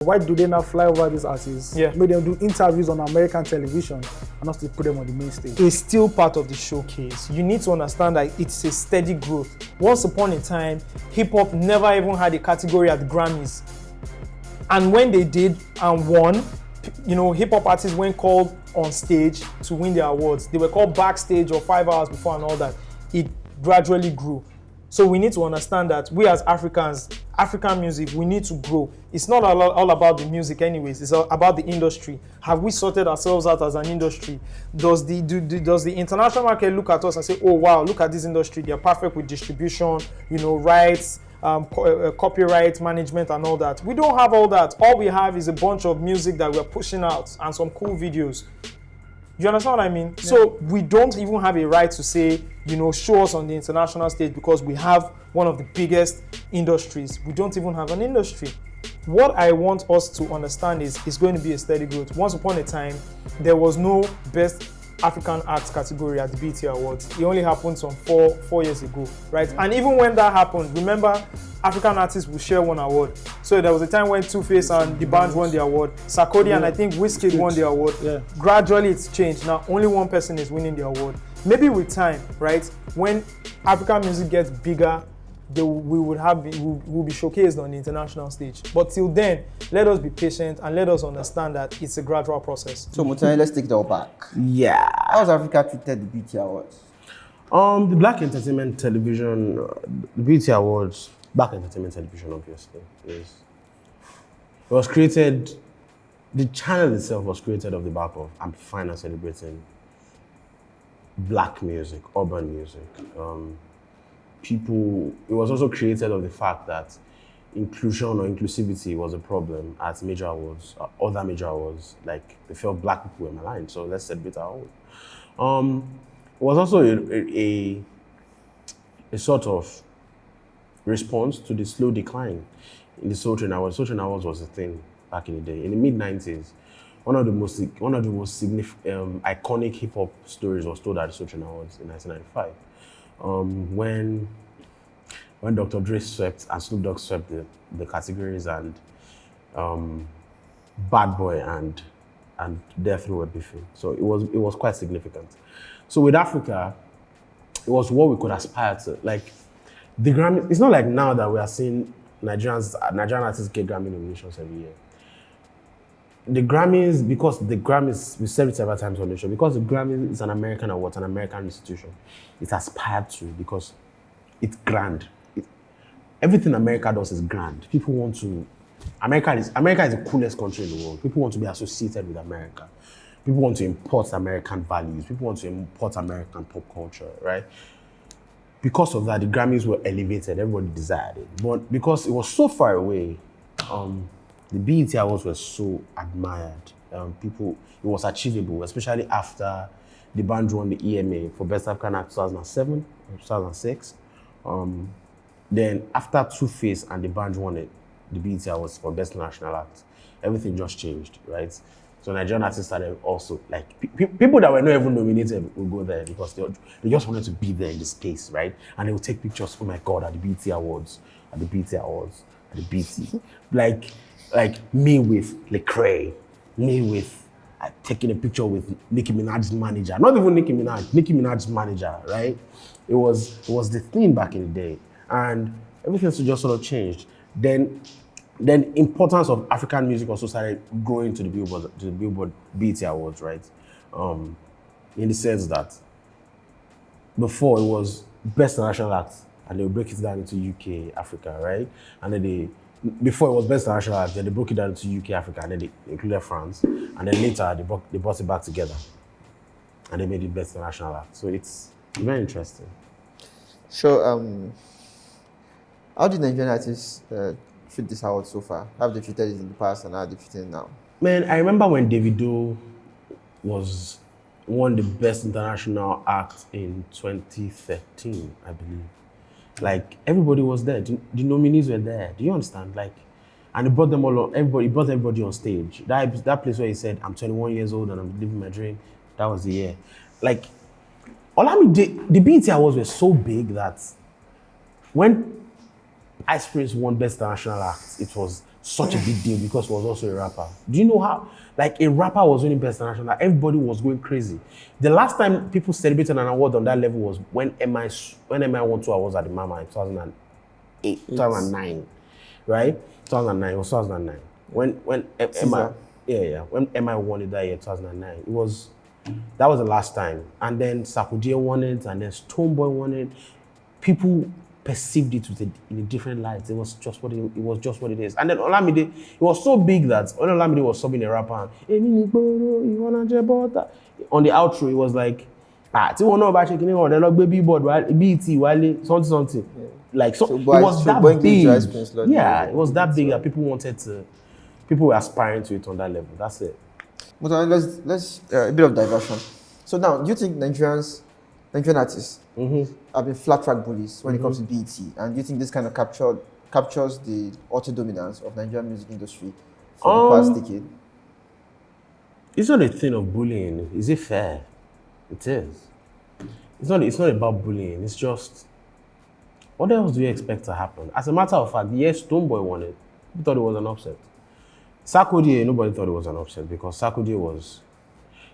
Why do they not fly over these artists? Yeah. Make them do interviews on American television and not to put them on the main stage. It's still part of the showcase. You need to understand that it's a steady growth. Once upon a time, hip-hop never even had a category at the Grammys. And when they did and won, hip-hop artists weren't called on stage to win their awards. They were called backstage or 5 hours before and all that. It gradually grew. So we need to understand that we as Africans, African music, we need to grow. It's not all about the music anyways, it's all about the industry. Have we sorted ourselves out as an industry? Does the international market look at us and say, oh wow, look at this industry, they're perfect with distribution, rights, copyright management and all that. We don't have all that. All we have is a bunch of music that we're pushing out and some cool videos. You understand what I mean? Yeah. So we don't even have a right to say, show us on the international stage because we have one of the biggest industries. We don't even have an industry. What I want us to understand is it's going to be a steady growth. Once upon a time, there was no best African arts category at the BET Awards. It only happened some four years ago, right? Yeah. And even when that happened, remember, African artists will share one award. So there was a time when Two-Face and the band won the award. Sarkodie and I think Wizkid won the award. Yeah. Gradually it's changed. Now only one person is winning the award. Maybe with time, right? When African music gets bigger, we will be showcased on the international stage. But till then, let us be patient and let us understand that it's a gradual process. So Motolani, let's take that back. Yeah. How has Africa treated the BET Awards? The Black Entertainment Television, the BET Awards, Black Entertainment Television, obviously, it was created. The channel itself was created off the back of amplifying and celebrating Black music, urban music. It was also created of the fact that inclusion or inclusivity was a problem at major awards, other major awards. Like they felt Black people were maligned, so let's celebrate our own. It was also a sort of response to the slow decline in the Soul Train Awards. Soul Train Awards was a thing back in the day. In the mid-90s, one of the most significant, iconic hip-hop stories was told at the Soul Train Awards in 1995. When Dr. Dre swept and Snoop Dogg swept the categories and Bad Boy and Death Row were beefing. So it was quite significant. So with Africa, it was what we could aspire to. Like the Grammy, it's not like now that we are seeing Nigerian artists get Grammy nominations every year. The Grammys, we said it several times on the show, because the Grammys is an American award, an American institution. It's aspired to because it's grand. Everything America does is grand. People want to. America is the coolest country in the world. People want to be associated with America. People want to import American values. People want to import American pop culture, right? Because of that, the Grammys were elevated. Everybody desired it. But because it was so far away, the BET Awards were so admired. It was achievable, especially after the band won the EMA for Best African Act 2007 or 2006. Then after Two-Face and the band won it, the BET Awards for Best National Act, everything just changed, right? So Nigerian artists started also, like, people that were not even nominated would go there because they just wanted to be there in the space, right? And they would take pictures, oh my God, at the BET Awards, at the BET Awards, at the BET. Like me with Lecrae, me with taking a picture with Nicki Minaj's manager. Not even Nicki Minaj's manager, right? It was the thing back in the day. And everything just sort of changed. Then importance of African music also started growing to the Billboard BET Awards, right? In the sense that before it was Best National Act, and they would break it down into UK, Africa, right? And then before it was Best National Act, then they broke it down into UK, Africa, and then they included France. And then later they brought it back together, and they made it Best National Act. So it's very interesting. So, how did Nigerian artists treat this award so far? How have they treated it in the past and how are they treating it now? Man, I remember when Davido won the Best International Act in 2013, I believe. Like, everybody was there. The nominees were there. Do you understand? Like, and he brought them all on, he brought everybody on stage. That place where he said, I'm 21 years old and I'm living my dream, that was the year. Like, the BET Awards were so big that when Ice Prince won Best International Act, it was such a big deal because he was also a rapper. Do you know how, like, a rapper was winning Best International, everybody was going crazy. The last time people celebrated an award on that level was when MI won 2 awards at the Mama in 2008, 2009, right? 2009, it was 2009. When when MI won it that year, 2009, that was the last time. And then Sarkodie won it, and then Stonebwoy won it. People perceived it in a different light. It was just what it is. And then Olamide, it was so big that when Olamide was subbing a rapper, on the outro, it was like, ti won know about checking on the baby board, BET, Wale, something. Yeah. Like so it was that big. Yeah, it was that big that people were aspiring to it on that level. That's it. But let's a bit of diversion. So now, do you think Nigerian artists have been flat track bullies when it comes to BET? And do you think this kind of captures the auto dominance of Nigerian music industry for the past decade? It's not a thing of bullying. Is it fair? It is. It's not about bullying. It's just, what else do you expect to happen? As a matter of fact, yes, Stonebwoy won it. People thought it was an upset. Sarkodie, nobody thought it was an upset because Sarkodie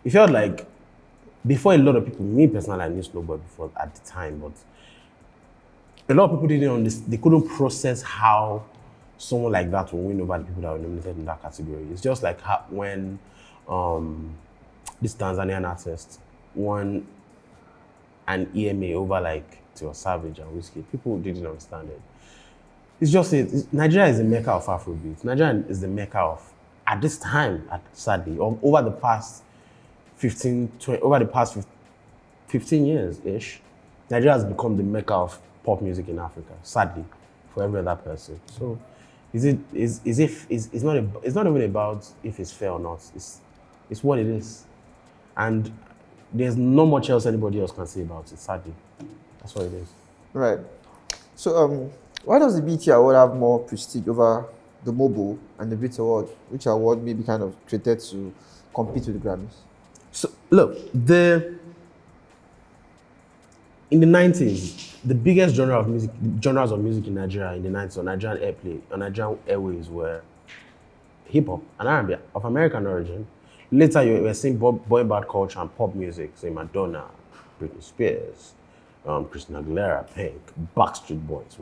it felt like, before a lot of people, me personally, I knew Stonebwoy before at the time, but a lot of people didn't understand, they couldn't process how someone like that will win over the people that were nominated in that category. It's just like when this Tanzanian artist won an EMA over like Tiwa Savage and Whiskey. People didn't understand it. It's just Nigeria is the mecca of Afrobeats. Nigeria is the mecca of, at this time, sadly, over the past 15 years-ish, Nigeria has become the mecca of pop music in Africa, sadly, for every other person. So it's not even about if it's fair or not. It's what it is. And there's not much else anybody else can say about it, sadly. That's what it is. Right. So why does the BET Award have more prestige over the Mobo and the Brit Award, which award may be kind of created to compete with the Grammys? So look, in the 90s, the biggest genres of music in Nigeria in the 90s on Nigerian airplay, on Nigerian airways were hip hop and R&B of American origin. Later, you were seeing boy band culture and pop music, say Madonna, Britney Spears, Christina Aguilera, Pink, Backstreet Boys,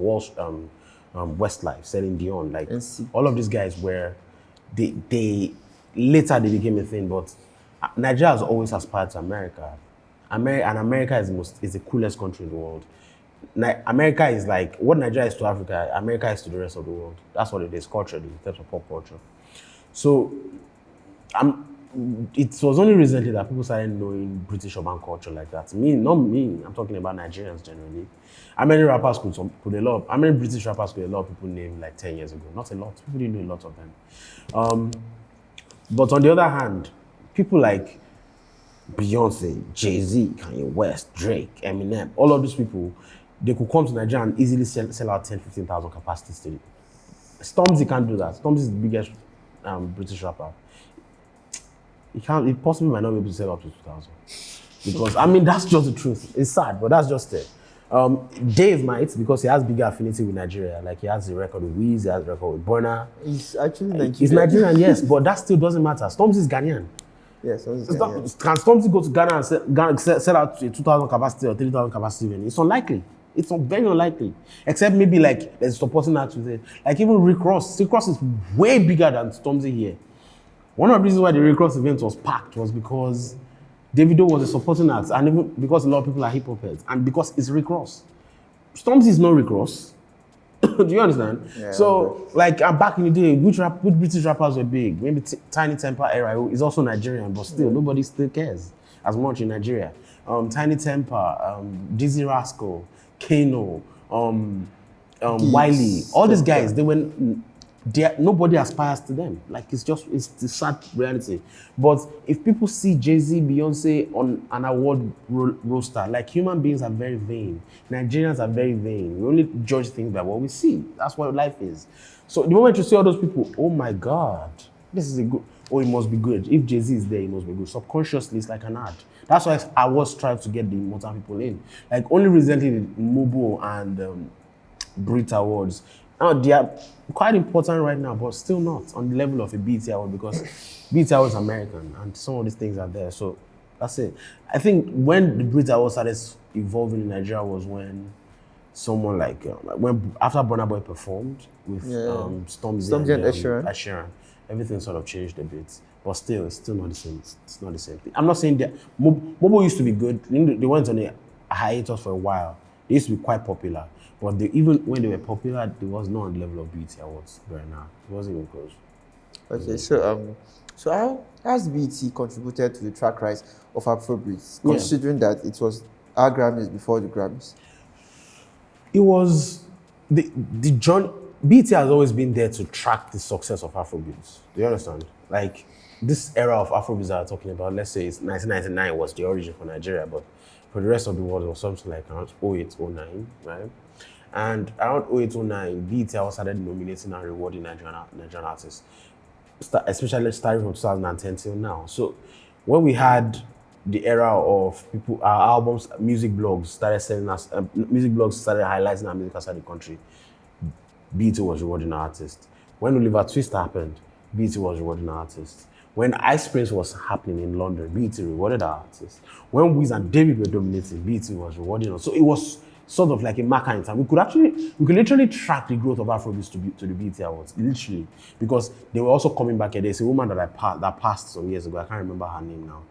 Westlife, Celine Dion, like all of these guys were, they later they became a thing, but Nigeria has always aspired to America. And America is the coolest country in the world. America is like, what Nigeria is to Africa, America is to the rest of the world. That's what it is culturally, in terms of pop culture. So, it was only recently that people started knowing British urban culture like that. Not me, I'm talking about Nigerians generally. How many rappers how many British rappers could a lot of people name like 10 years ago? Not a lot. People didn't know a lot of them. But on the other hand, people like Beyonce, Jay-Z, Kanye West, Drake, Eminem, all of these people, they could come to Nigeria and easily sell out 10, 15,000 capacities to it. Stormzy can't do that. Stormzy is the biggest British rapper. It possibly might not be able to sell up to 2,000. Because, that's just the truth. It's sad, but that's just it. Dave might, because he has bigger affinity with Nigeria. Like, he has the record with Wiz, he has the record with Burna. He's actually Nigerian. He's Nigerian, yes, but that still doesn't matter. Stormzy is Ghanaian. Yes, Ghanaian. Can Stormzy go to Ghana and sell out to a 2,000 capacity or 3,000 capacity venue? It's unlikely. It's very unlikely. Except maybe like there's supporting act with it. Like even Rick Ross. Rick Ross is way bigger than Stormzy here. One of the reasons why the Rick Ross event was packed was because Davido was a supporting act, and even because a lot of people are hip hop heads, and because it's Rick Ross. Stormzy is not Rick Ross. Do you understand? Yeah, so, like, back in the day, which British rappers were big? Maybe Tiny Temper era is also Nigerian, but still, nobody still cares as much in Nigeria. Tiny Temper, Dizzy Rascal, Kano, Wiley, all these guys, nobody aspires to them. Like, it's the sad reality. But if people see Jay-Z, Beyonce on an award roster, like, human beings are very vain. Nigerians are very vain. We only judge things by what we see. That's what life is. So the moment you see all those people, oh my God, this is it must be good. If Jay-Z is there, it must be good. Subconsciously, it's like an ad. That's why I was trying to get the Motown people in. Like, only recently, the Mobo and Brit Awards Now they are quite important right now, but still not on the level of a BET Award because BET Award is American and some of these things are there. So that's it. I think when the BET Award started evolving in Nigeria was when someone like when after Burna Boy performed with Stormzy and Ed Sheeran. Ed Sheeran, everything sort of changed a bit. But still, it's still not the same. It's not the same thing. I'm not saying that Mobo used to be good. They went on a hiatus for a while. They used to be quite popular. But even when they were popular, they was not on the level of BET Awards right now. It wasn't even close. Okay, so how has BET contributed to the track rise of Afrobeats, considering that it was our Grammys before the Grammys? It was the journey. BET has always been there to track the success of Afrobeats. Do you understand? Like this era of Afrobeats that I'm talking about, let's say it's 1999 was the origin for Nigeria, but for the rest of the world it was something like around 08, 09, right? And around 08, 09, BET also started nominating and rewarding Nigerian artists, especially starting from 2010 till now. So when we had the era of people, our albums, music blogs started selling us, music blogs started highlighting our music outside the country, BET was rewarding artists. When Oliver Twist happened, BET was rewarding artists. When Ice Prince was happening in London, BET rewarded our artists. When Wiz and David were dominating, BET was rewarding us. So it was sort of like a marker in time. We could literally track the growth of Afrobeats to the BET Awards, literally, because they were also coming back. There's a woman that passed some years ago. I can't remember her name now.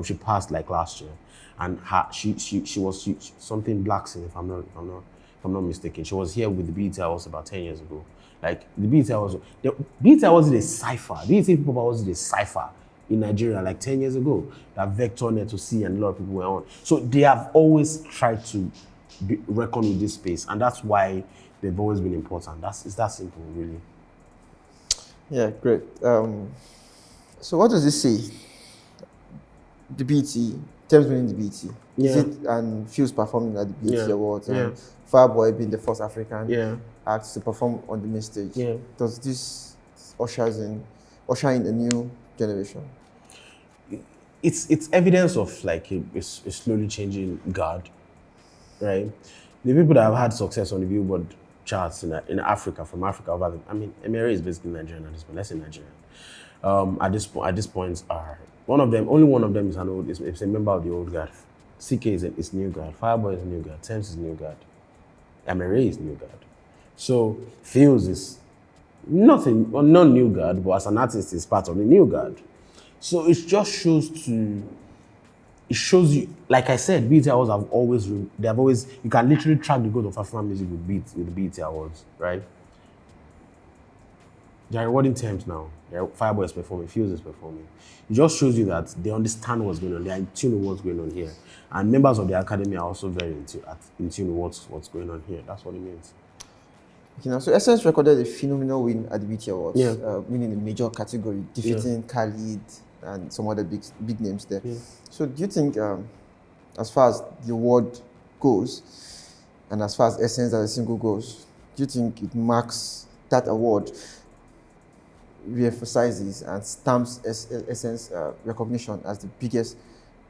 She passed like last year, and she was something Blackson, if I'm not mistaken. She was here with the BET Awards about 10 years ago. Like the BET Awards did a cipher. BET People Awards did a cipher in Nigeria like 10 years ago that Vector, Neto C, and a lot of people were on. So they have always tried to reckon with this space, and that's why they've always been important. It's that simple, really. Yeah, great. So what does this say? The BT, Thames winning the BT. Yeah. Is it and Fuse performing at the BT Awards and Yeah. Fireboy being the first African act to perform on the main stage? Yeah. Does this usher in a new generation? It's evidence of like a slowly changing guard, right? The people that have had success on the Billboard charts in Africa, from Africa over Emirates is basically Nigerian at this point. Let's say Nigerian. At this point are only one of them is a member of the old guard. CK is new guard. Fireboy is new guard. Thames is new guard. Emirates is new guard. So Fuse is not new guard, but as an artist is part of the new guard. So it just shows you, like I said, BET Awards you can literally track the growth of African music with the BET Awards, right? They're rewarding Thames now. Fireboy is performing, Fuse is performing. It just shows you that they understand what's going on. They are in tune with what's going on here. And members of the academy are also very in tune with what's going on here. That's what it means. Okay, now, so Essence recorded a phenomenal win at the BET Awards, Yeah. winning a major category, defeating Khalid and some other big names there. Yeah. So do you think, as far as the award goes, and as far as Essence as a single goes, do you think it marks that award, re-emphasizes and stamps Essence recognition as the biggest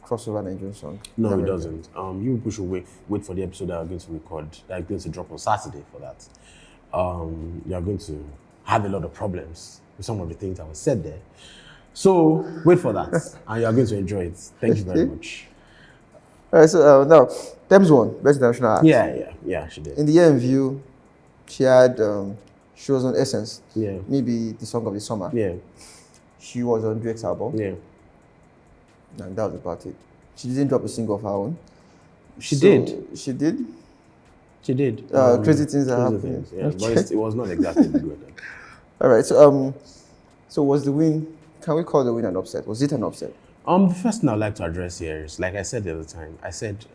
crossover Nigerian song? No, it doesn't. You people should wait for the episode that we're going to record, that is going to drop on Saturday for that. You are going to have a lot of problems with some of the things that were said there. So wait for that, and you are going to enjoy it. Thank you very much. All right, so now, Thames won Best International Act. Yeah, she did. In the year in view, she was on Essence. Yeah. Maybe the song of the summer. Yeah. She was on Drake's album. Yeah. And that was about it. She didn't drop a single of her own. She did. She did. She did. Crazy things are happening. Yeah, Okay. but it was not exactly good. All right. So was the win? Can we call the win an upset? Was it an upset? The first thing I'd like to address here is, like I said the other time, I said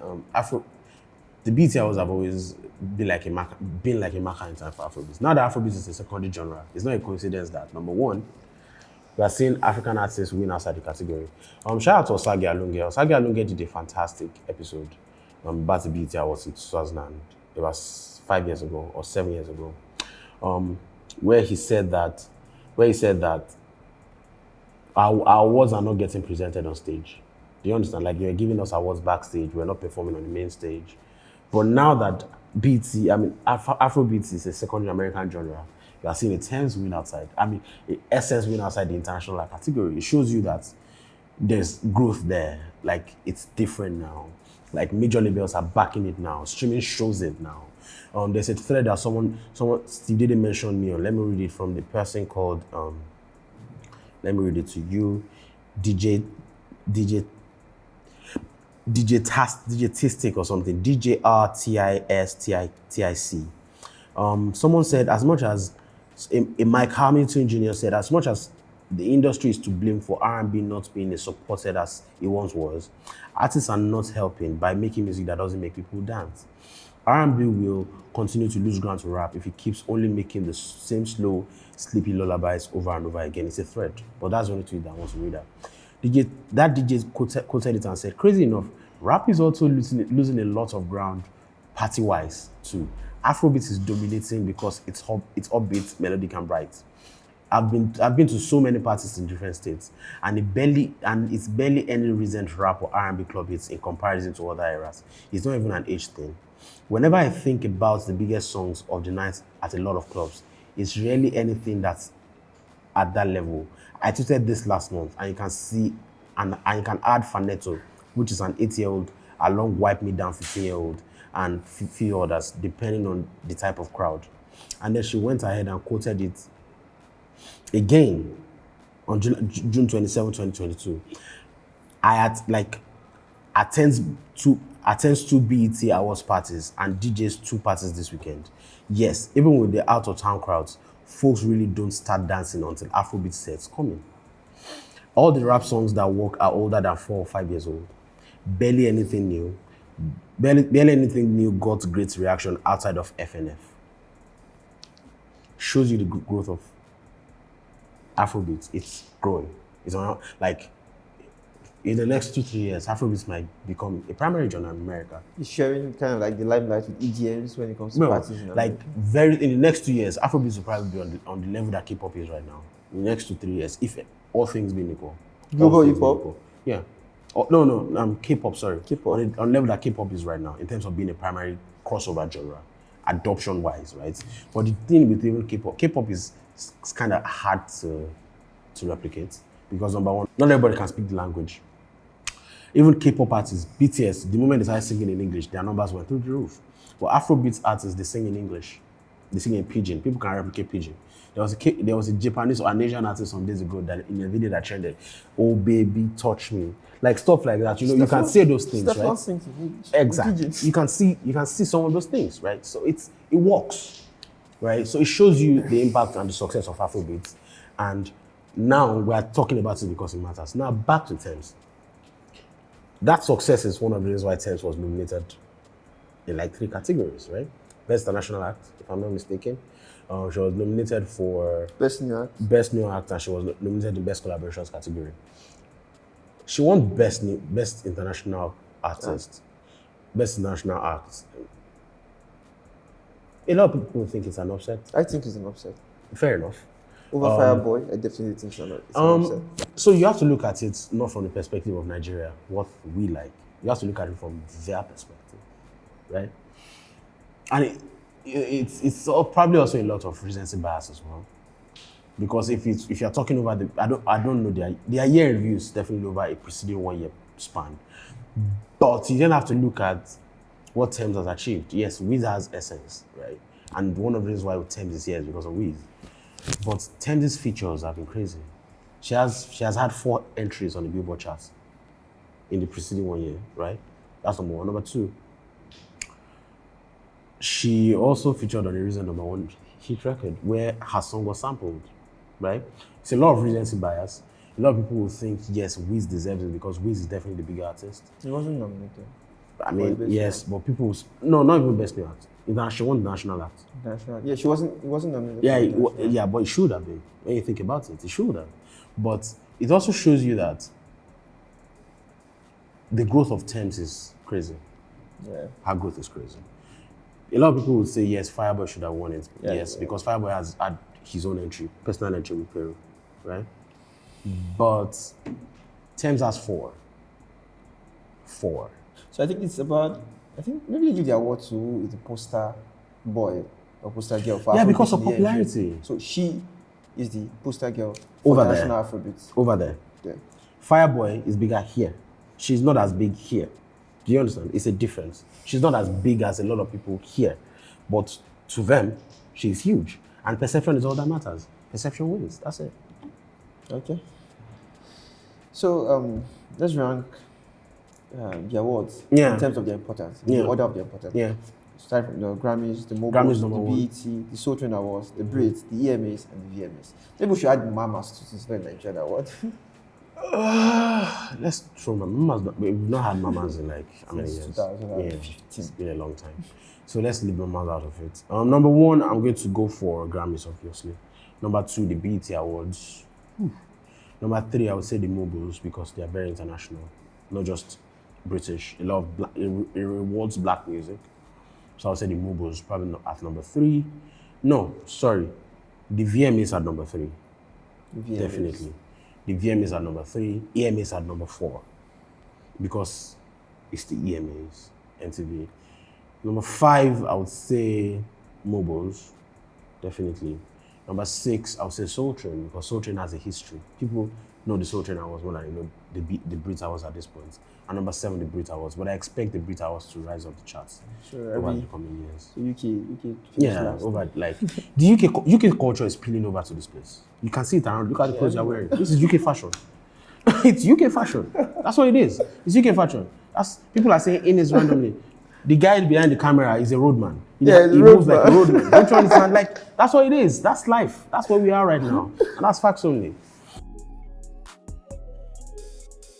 the BET Awards have always been like a marker in time for Afrobeats. Now that Afrobeats is a secondary genre, it's not a coincidence that, number one, we are seeing African artists win outside the category. Shout out to Osage Alunge. Osage Alunge did a fantastic episode about the BET Awards in 2000. It was 5 years ago or 7 years ago, where he said that our awards are not getting presented on stage. Do you understand? Like, you're giving us awards backstage, we're not performing on the main stage. But now that BT, I mean, Afrobeats is a secondary American genre. You are seeing a Thames win outside. I mean, a Essence win outside the international category. It shows you that there's growth there. Like, it's different now. Like, major labels are backing it now. Streaming shows it now. There's a thread that someone, Steve didn't mention me on. Let me read it from the person called, let me read it to you. DJ Tistic or something, DJRTISTIC. Someone said, as much as a Mike Hamilton Jr. said, as much as the industry is to blame for R&B not being as supported as it once was, artists are not helping by making music that doesn't make people dance. R&B will continue to lose ground to rap if it keeps only making the same slow, sleepy lullabies over and over again. It's a thread, but that's the only tweet that I want to read out. That DJ quoted it and said, crazy enough, rap is also losing a lot of ground party-wise too. Afrobeats is dominating because it's upbeat, melodic, and bright. I've been to so many parties in different states, and it's barely any recent rap or R&B club hits in comparison to other eras. It's not even an age thing. Whenever I think about the biggest songs of the night at a lot of clubs, it's really anything that's at that level. I tweeted this last month, and you can see, and you can add Faneto, which is an 8-year-old, along Wipe Me Down 15-year-old, and few others, depending on the type of crowd. And then she went ahead and quoted it again on June 27, 2022. I had attends two BET Awards parties and DJs 2 parties this weekend. Yes, even with the out-of-town crowds, folks really don't start dancing until Afrobeat sets coming. All the rap songs that work are older than 4 or 5 years old. Barely anything new got great reaction outside of FNF. Shows you the growth of Afrobeats. It's growing. It's on, like, in the next 2-3 years, Afrobeats might become a primary genre in America. It's sharing kind of like the limelight with EDMs when it comes to parties. In the next 2 years, Afrobeats will probably be on the level that K-pop is right now. In the next 2-3 years, if all things being equal. Global hip-hop? Yeah. No, K-pop, sorry. K-pop. On the level that K-pop is right now, in terms of being a primary crossover genre, adoption-wise, right? But the thing with even K-pop is kind of hard to replicate because, number one, not everybody can speak the language. Even K-pop artists, BTS, the moment they started singing in English, their numbers went through the roof. But Afrobeats artists, they sing in English. They sing in Pidgin. People can replicate Pidgin. There was a Japanese or an Asian artist some days ago that in a video that trended, "Oh baby, touch me," like stuff like that. You can say those things, right? Exactly. You can see some of those things, right? So it works, right? So it shows you the impact and the success of Afrobeats, and now we are talking about it because it matters. Now back to Thames. That success is one of the reasons why Thames was nominated in 3 categories, right? Best International Act, if I'm not mistaken. She was nominated for Best New Act, and she was nominated in Best Collaborations category. She won Best International Artist, Best International Act. A lot of people think it's an upset. I think it's an upset. Fair enough. Over Fireboy, I definitely think it's an upset. So you have to look at it not from the perspective of Nigeria, what we like. You have to look at it from their perspective, right? And it's probably also a lot of recency bias as well, because if you're talking over I don't know their year reviews definitely over a preceding 1 year span, but you then have to look at what Thames has achieved. Yes, Wiz has Essence, right? And one of the reasons why Thames is here is because of Wiz. But Thames' features have been crazy. She has had 4 entries on the Billboard charts in the preceding 1 year, right? That's number one. Number two, she also featured on a recent number 1 hit record where her song was sampled, right? It's a lot of recency bias. A lot of people will think, yes, Wiz deserves it because Wiz is definitely the bigger artist. He wasn't nominated. I mean, yes, but people... No, not even Best New Act. She won the National Act. Yeah, he wasn't nominated. Yeah, but it should have been. When you think about it, it should have. But it also shows you that the growth of Thames is crazy. Yeah. Her growth is crazy. A lot of people would say, yes, Fireboy should have won it. Yeah, yes, because Fireboy has had his own entry, personal entry with Peru, right? But Thames has 4. So I think it's about I think maybe they give the award to who is the poster boy or poster girl for Yeah, Afrobeats because of in the popularity. NG. So she is the poster girl Over for there. national Afrobeats. Over there. Yeah. Fireboy is bigger here. She's not as big here. Do you understand? It's a difference. She's not as big as a lot of people here. But to them, she's huge. And perception is all that matters. Perception wins. That's it. Okay. So let's rank the awards Yeah. in terms of their importance, Yeah. the order of their importance. Yeah. Start from the Grammys, the Mobiles, Grammys the number one. BET, the Soul Train Awards, the Brits, the EMAs, and the VMAs. Maybe we should add Mamas to this Nigerian award. Let's throw mamas. We've not had mamas in like how many Since years? 2015. It's been a long time. So let's leave mamas out of it. Number one, I'm going to go for Grammys, obviously. Number two, the BET Awards. Number three, I would say the Mobiles because they are very international, not just British. A lot of it rewards black music. So I would say the Mobiles probably not at number three. No, sorry, the VMAs at number three. VMAs. Definitely. The VMAs at number three, EMAs at number four. Because it's the EMAs, MTV. Number five, I would say Mobiles, definitely. Number six, I would say Soul Train, because Soul Train has a history. People know the Soul Train Awards more than you know the Brit Awards at this point. And number seven, the Brit Awards. But I expect the Brit Awards to rise up the charts Sure, over every the coming years. UK Yeah, last. over like the UK culture is spilling over to this place. You can see it around. Look at the clothes you're wearing. This is UK fashion. It's UK fashion. That's what it is. It's UK fashion. That's people are saying in is randomly. The guy behind the camera is a roadman. He moves like a roadman. Don't you understand? Like that's what it is. That's life. That's where we are right now, and that's facts only.